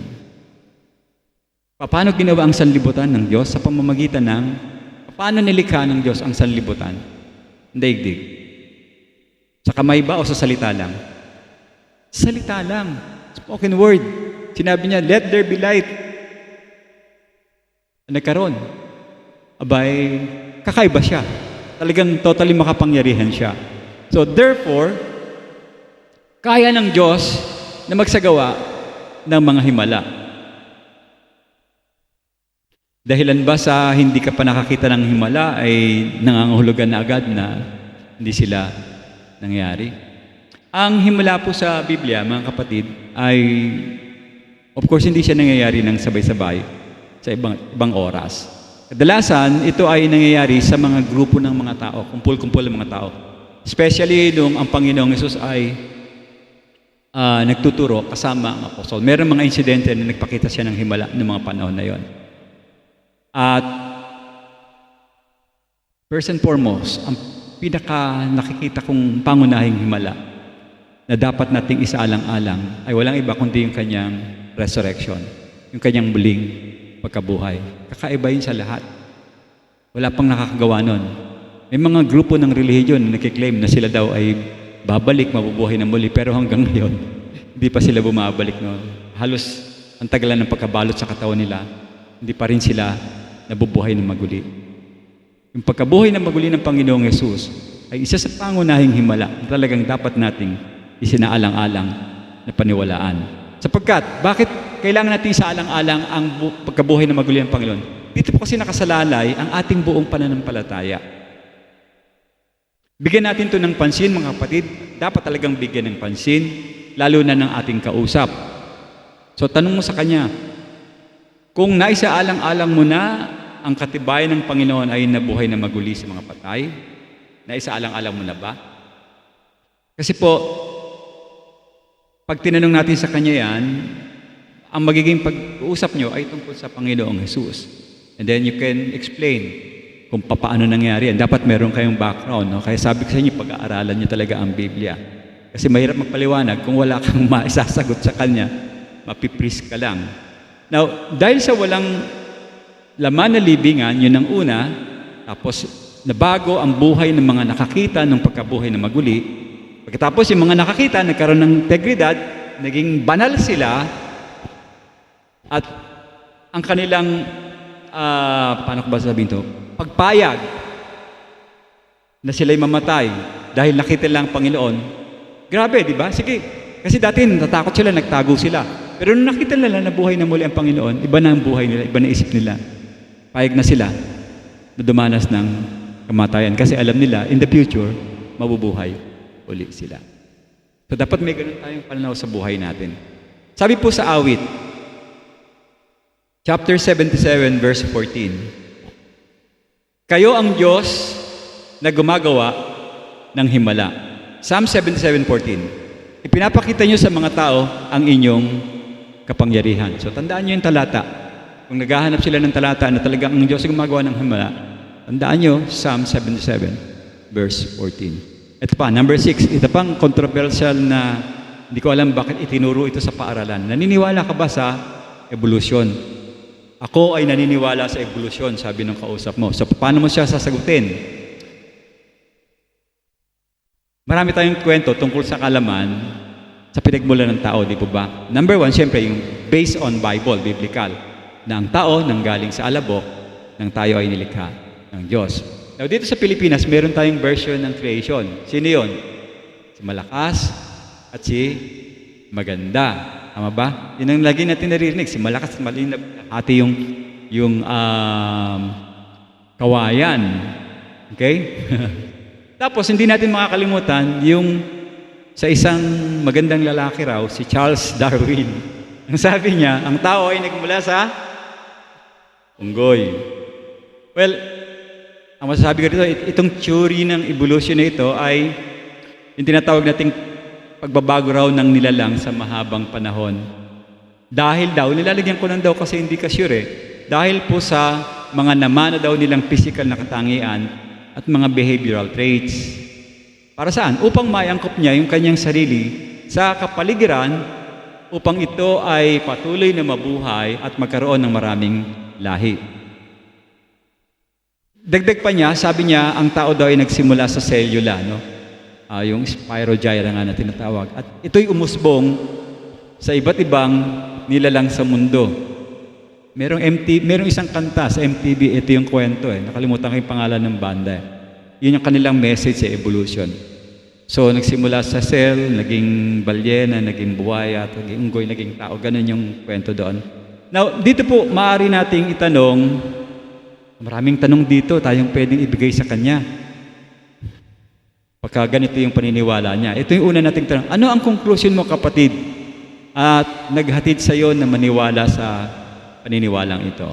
Paano ginawa ang sanlibutan ng Diyos? Sa pamamagitan ng, paano nilikha ng Diyos ang sanlibutan? Daigdig. Sa kamay ba o sa salita lang? Salita lang. Spoken word. Sinabi niya, let there be light. Nagkaroon. Abay, kakaiba siya. Talagang totally makapangyarihan siya. So therefore, kaya ng Diyos na magsagawa ng mga himala. Dahilan ba sa hindi ka pa nakakita ng himala ay nangangahulugan na agad na hindi sila nangyari? Ang himala po sa Biblia, mga kapatid, ay of course hindi siya nangyayari ng sabay-sabay sa ibang oras. Kadalasan, ito ay nangyayari sa mga grupo ng mga tao, kumpul-kumpul ng mga tao. Especially nung ang Panginoong Hesus ay nagtuturo kasama ang apostol. Meron mga insidente na nagpakita siya ng himala ng mga panahon na yon. At first and foremost, ang pinaka nakikita kong pangunahing himala na dapat nating isaalang-alang ay walang iba kundi yung kanyang resurrection, yung kanyang muling pagkabuhay. Kakaiba yun sa lahat. Wala pang nakakagawa nun. May mga grupo ng relihiyon na nakiklaim na sila daw ay babalik, mabubuhay na muli, pero hanggang ngayon, hindi pa sila bumabalik. No? Halos ang tagalan ng pagkabalot sa katawan nila, hindi pa rin sila nabubuhay ng maguli. Yung pagkabuhay ng maguli ng Panginoong Hesus ay isa sa pangunahing himala na talagang dapat nating isinaalang-alang na paniwalaan. Sapagkat, bakit kailangan natin isaalang-alang ang pagkabuhay ng maguli ng Panginoon? Dito po kasi nakasalalay ang ating buong pananampalataya. Bigyan natin ito ng pansin, mga kapatid. Dapat talagang bigyan ng pansin. lalo na ng ating kausap. So tanong mo sa kanya, kung naisaalang-alang mo na ang katibayan ng Panginoon ay nabuhay na maguli sa mga patay, naisaalang-alang mo na ba? Kasi po, pag tinanong natin sa kanya yan, ang magiging pag-uusap nyo ay tungkol sa Panginoong Jesus. And then you can explain kung paano nangyari yan. Dapat meron kayong background. No? Kaya sabi ko sa inyo, pag-aaralan nyo talaga ang Biblia. Kasi mahirap magpaliwanag kung wala kang maisasagot sa kanya, mapipris ka lang. Now, dahil sa walang laman na libingan, yun ang una, tapos nabago ang buhay ng mga nakakita ng pagkabuhay na maguli. Pagkatapos yung mga nakakita, nagkaroon ng integridad, naging banal sila, at ang kanilang, paano ko ba sabihin ito? Pagpayag na sila'y mamatay dahil nakita lang ang Panginoon. Grabe, di ba? Sige. Kasi dati natatakot sila, nagtago sila. Pero nung nakita nila na buhay na muli ang Panginoon, iba na ang buhay nila, iba na isip nila. Payag na sila na dumanas ng kamatayan. Kasi alam nila, in the future, mabubuhay uli sila. So dapat may ganun tayong pananaw sa buhay natin. Sabi po sa awit, chapter 77, verse 14. Kayo ang Diyos na gumagawa ng himala. Psalm 77:14. Ipinapakita nyo sa mga tao ang inyong kapangyarihan. So tandaan nyo yung talata. Kung naghahanap sila ng talata na talagang ang Diyos gumagawa ng himala, tandaan nyo, Psalm 77, verse 14. Ito pa, number 6. Ito pang controversial na hindi ko alam bakit itinuro ito sa paaralan. Naniniwala ka ba sa evolution? Ako ay naniniwala sa evolution, sabi ng kausap mo. So paano mo siya sasagutin? Marami tayong kwento tungkol sa kalaman sa pinagmulan ng tao, di po ba? Number 1, siyempre, yung based on Bible, biblical, na ang tao nanggaling sa alabok, nang tayo ay nilikha ng Diyos. Now, dito sa Pilipinas, meron tayong version ng creation. Sino yun? Si Malakas at si Maganda. Tama ba? Yun ang lagi natin naririnig. Si Malakas at Malinab, hati yung kawayan. Okay? Tapos, hindi natin makakalimutan yung sa isang magandang lalaki raw, si Charles Darwin. Ang sabi niya, ang tao ay nagmula sa unggoy. Well, ang masasabi ko dito, itong theory ng evolution na ito ay yung tinatawag nating pagbabago raw ng nilalang sa mahabang panahon. Dahil daw, nilalagyan ko lang daw kasi hindi ka sure eh. Dahil po sa mga namana daw nilang physical na katangian at mga behavioral traits. Para saan? Upang maiangkop niya yung kanyang sarili sa kapaligiran upang ito ay patuloy na mabuhay at magkaroon ng maraming lahi. Dagdag pa niya, sabi niya, ang tao daw ay nagsimula sa cellula, no? Yung spirogyra nga na tinatawag. At ito'y umusbong sa iba't ibang nilalang sa mundo. Merong isang kanta sa MTV, ito yung kwento eh. Nakalimutan ko yung pangalan ng banda eh. Yun yung kanilang message sa evolution. So, nagsimula sa cell, naging balyena, naging buwaya, naging unggoy, naging tao. Ganun yung kwento doon. Now, dito po, maaari nating itanong, maraming tanong dito tayong pwedeng ibigay sa kanya. Pagka ganito yung paniniwala niya. Ito yung una nating tanong. Ano ang conclusion mo, kapatid? At naghatid sa iyo na maniwala sa paniniwalang ito.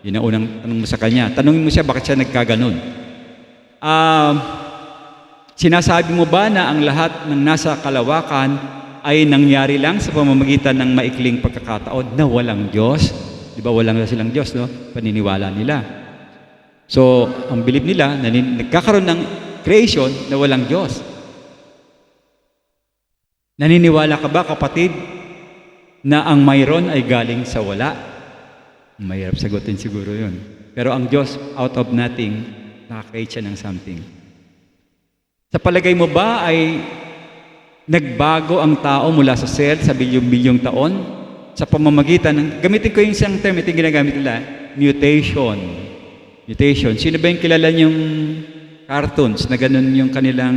Yun ang unang tanong mo sa kanya. Tanungin mo siya, bakit siya nagkaganon? Sinasabi mo ba na ang lahat ng nasa kalawakan ay nangyari lang sa pamamagitan ng maikling pagkakataon na walang Diyos? Di ba walang silang Diyos, no? Paniniwala nila. So, ang bilib nila, nagkakaroon ng creation na walang Diyos. Naniniwala ka ba, kapatid, na ang mayroon ay galing sa wala? Mahirap sagutin siguro yun. Pero ang Diyos, out of nothing, nakakreate siya ng something. Sa palagay mo ba ay nagbago ang tao mula sa cell sa bilyong-bilyong taon sa pamamagitan ng, gamitin ko yung isang term, ito yung ginagamit nila, mutation. Mutation. Sino ba yung kilala yung cartoons na ganun yung kanilang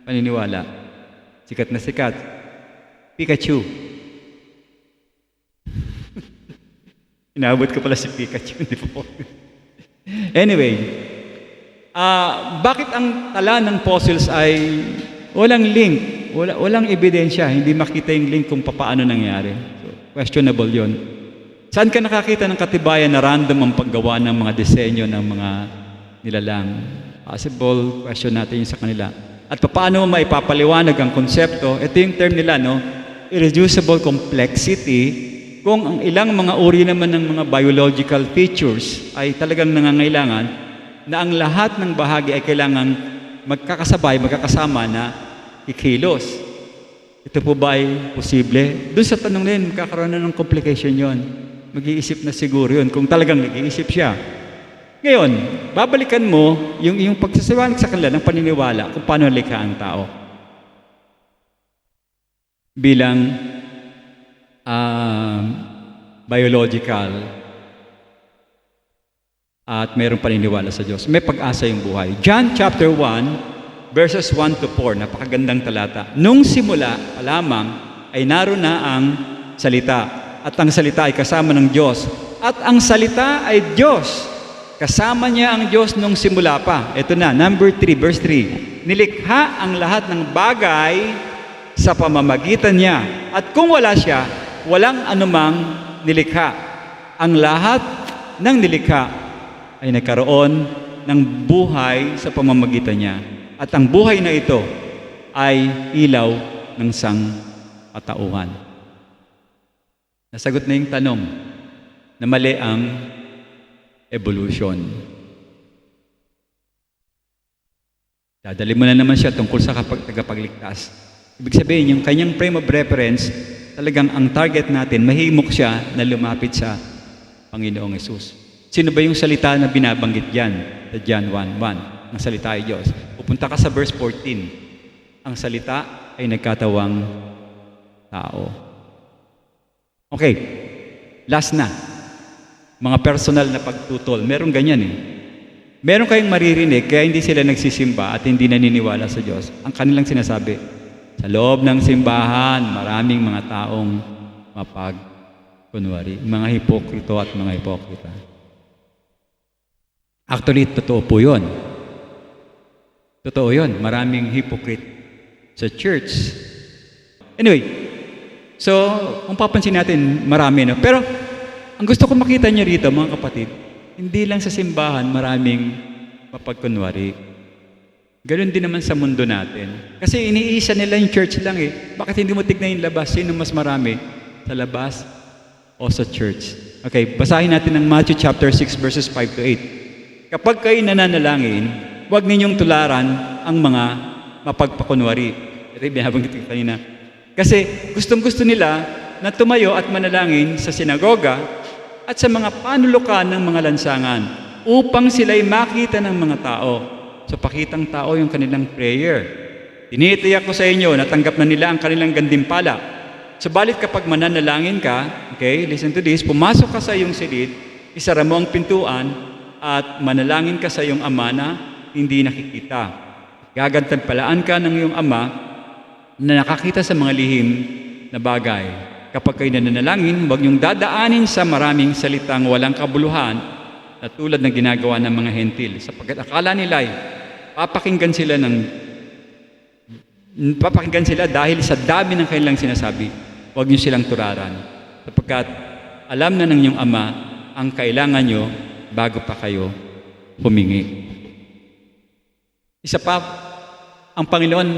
paniniwala? Sikat na sikat. Pikachu. Inaabot ko pala si Pikachu, di po. Anyway, bakit ang tala ng fossils ay walang link walang ebidensya, hindi makita yung link kung paano nangyari. So, questionable yon. Saan ka nakakita ng katibayan na random ang paggawa ng mga disenyo ng mga nilalang? Possible, question natin yun sa kanila. At paano mo maipapaliwanag ang konsepto? Ito yung term nila, no? Irreducible complexity. Kung ang ilang mga uri naman ng mga biological features ay talagang nangangailangan na ang lahat ng bahagi ay kailangan magkakasama na ikilos. Ito po ba ay posible? Doon sa tanong na yun, magkakaroon na ng complication yon. Mag-iisip na siguro yun kung talagang nag-iisip siya. Ngayon, babalikan mo yung pagsasiwanag sa kanila ng paniniwala kung paano likha ang tao. Bilang biological at mayroong paniniwala sa Diyos. May pag-asa yung buhay. John chapter 1, verses 1 to 4, napakagandang talata. Nung simula pa lamang ay naroon na ang salita. At ang salita ay kasama ng Diyos. At ang salita ay Diyos. Kasama niya ang Diyos nung simula pa. Ito na, number 3, verse 3. Nilikha ang lahat ng bagay sa pamamagitan niya. At kung wala siya, walang anumang nilikha. Ang lahat ng nilikha ay nagkaroon ng buhay sa pamamagitan niya. At ang buhay na ito ay ilaw ng sangkatauhan. Nasagot na yung tanong na mali ang evolution. Dadali mo na naman siya tungkol sa tagapagligtas. Ibig sabihin, yung kanyang frame of reference, talagang ang target natin, mahimok siya na lumapit sa Panginoong Hesus. Sino ba yung salita na binabanggit dyan? Sa John 1:1, ang salita ay Diyos. Pupunta ka sa verse 14. Ang salita ay nagkatawang tao. Okay, last na. Mga personal na pagtutol. Merong ganyan eh. Meron kayong maririnig kaya hindi sila nagsisimba at hindi naniniwala sa Diyos. Ang kanilang sinasabi, sa loob ng simbahan, maraming mga taong mapagkunwari. Mga hipokrito at mga hipokrita. Actually, totoo po yun. Totoo yun. Maraming hypocrite sa church. Anyway, so, kung papansin natin, marami, no? Pero, ang gusto ko makita niyo rito, mga kapatid, hindi lang sa simbahan, maraming mapagkunwari. Ganun din naman sa mundo natin. Kasi iniisa nila yung church lang eh. Bakit hindi mo tignan yung labas? Sino mas marami? Sa labas o sa church? Okay, basahin natin ng Matthew chapter 6 verses 5 to 8. Kapag kayo nananalangin, huwag ninyong tularan ang mga mapagpakunwari. Ito yung binabanggit ko kanina. Kasi gustong-gusto nila na tumayo at manalangin sa sinagoga at sa mga panulukan ng mga lansangan upang sila'y makita ng mga tao. So pakitang tao yung kanilang prayer. Tinitiyak ko sa inyo, natanggap na nila ang kanilang gantimpala. Subalit kapag mananalangin ka, okay, listen to this, pumasok ka sa iyong silid, isara mo ang pintuan, at manalangin ka sa iyong ama na hindi nakikita. Gagantimpalaan ka ng iyong ama na nakakita sa mga lihim na bagay. Kapag kayo nananalangin, huwag niyong dadaanin sa maraming salitang walang kabuluhan na tulad ng ginagawa ng mga hentil. Sapagkat akala nila ay papakinggan sila dahil sa dami ng kanilang sinasabi. Huwag niyo silang turaran. Sapagkat alam na ng iyong ama ang kailangan niyo bago pa kayo humingi. Isa pa, ang Panginoon,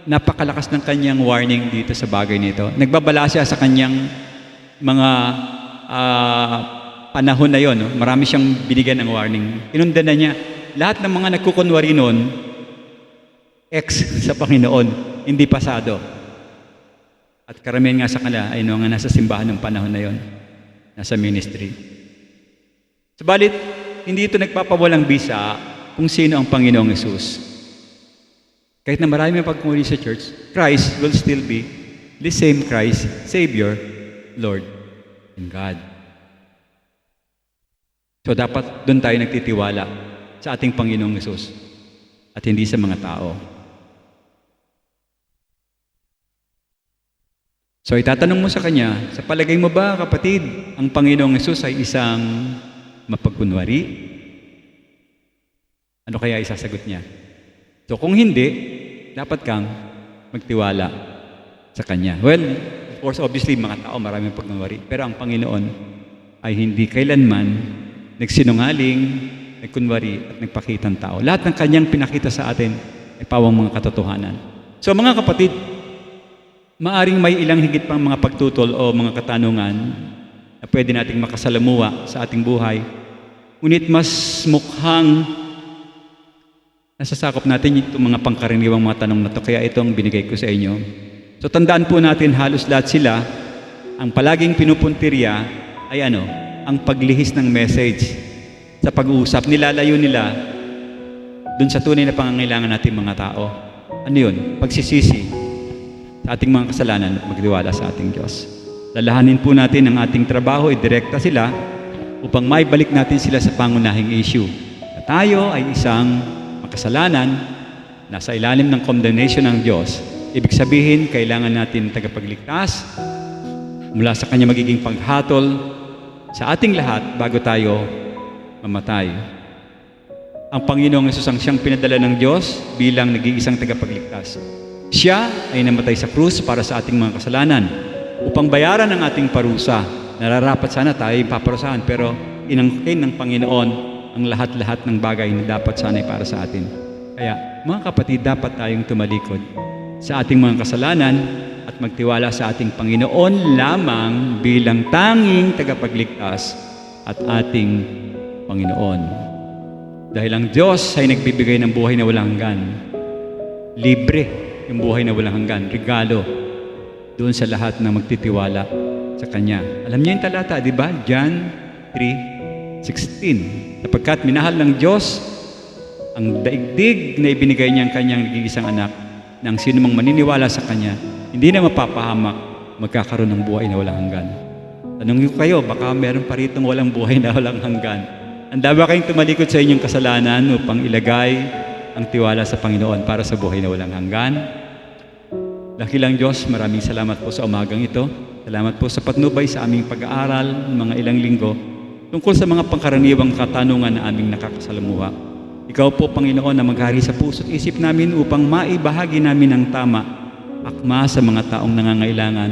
napakalakas ng kanyang warning dito sa bagay nito. Nagbabala siya sa kanyang mga panahon na yon. No? Marami siyang binigyan ng warning. Inunda na niya, lahat ng mga nagkukunwari noon, sa Panginoon, hindi pasado. At karamihan nga sa kanila ay nga nasa simbahan ng panahon na yon, nasa ministry. Subalit, hindi ito nagpapawalang bisa kung sino ang Panginoong Hesus. Kahit na marami ang pagkumuli sa church, Christ will still be the same Christ, Savior, Lord, and God. So dapat doon tayo nagtitiwala sa ating Panginoong Hesus at hindi sa mga tao. So itatanong mo sa Kanya, sa palagay mo ba, kapatid, ang Panginoong Hesus ay isang mapagkunwari? Ano kaya isasagot niya? So kung hindi, dapat kang magtiwala sa Kanya. Well, of course, obviously, mga tao, maraming pagmamari. Pero ang Panginoon ay hindi kailanman nagsinungaling, nagkunwari at nagpakitang tao. Lahat ng Kanyang pinakita sa atin ay pawang mga katotohanan. So mga kapatid, maaring may ilang higit pang mga pagtutol o mga katanungan na pwede nating makasalamuha sa ating buhay. Ngunit mas mukhang nasasakop natin itong mga pangkaraniwang mga tanong na ito, kaya ito ang binigay ko sa inyo. So tandaan po natin, halos lahat sila, ang palaging pinupuntirya ay ang paglihis ng message sa pag-uusap. Nilalayo nila dun sa tunay na pangangailangan natin mga tao. Ano yun? Pagsisisi sa ating mga kasalanan at magtiwala sa ating Diyos. Lalahanin po natin ang ating trabaho, idirekta sila upang maibalik natin sila sa pangunahing issue. Na tayo ay isang makasalanan, nasa ilalim ng condemnation ng Diyos. Ibig sabihin, kailangan natin tagapagligtas mula sa Kanya magiging paghatol sa ating lahat bago tayo mamatay. Ang Panginoong Hesus ang siyang pinadala ng Diyos bilang nag-iisang tagapagligtas. Siya ay namatay sa krus para sa ating mga kasalanan upang bayaran ang ating parusa. Nararapat sana tayo yung paparusahan, pero inangkin ng Panginoon ang lahat-lahat ng bagay na dapat sana ay para sa atin. Kaya, mga kapatid, dapat tayong tumalikod sa ating mga kasalanan at magtiwala sa ating Panginoon lamang bilang tanging tagapagligtas at ating Panginoon. Dahil ang Diyos ay nagbibigay ng buhay na walang hanggan. Libre yung buhay na walang hanggan. Regalo doon sa lahat na magtitiwala sa Kanya. Alam niyo yung talata, di ba? John 3:16. Sapagkat minahal ng Diyos ang daigdig na ibinigay niya ang Kanyang nag-iisang anak, na ang sino mang maniniwala sa Kanya, hindi na mapapahamak, magkakaroon ng buhay na walang hanggan. Tanungin ko kayo, baka meron pa ritong walang buhay na walang hanggan. Handa ba kayong tumalikod sa inyong kasalanan upang ilagay ang tiwala sa Panginoon para sa buhay na walang hanggan? Dakilang Diyos, maraming salamat po sa umagang ito. Salamat po sa patnubay sa aming pag-aaral ng mga ilang linggo tungkol sa mga pangkaraniwang katanungan na aming nakakasalamuha. Ikaw po, Panginoon, na maghari sa puso't isip namin upang maibahagi namin ang tama, akma sa mga taong nangangailangan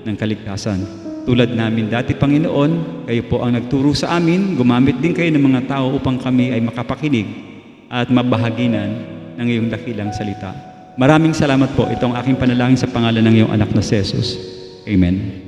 ng kaligtasan. Tulad namin dati, Panginoon, kayo po ang nagturo sa amin, gumamit din kayo ng mga tao upang kami ay makapakinig at mabahaginan ng iyong dakilang salita. Maraming salamat po. Itong aking panalangin sa pangalan ng iyong anak na si Jesus. Amen.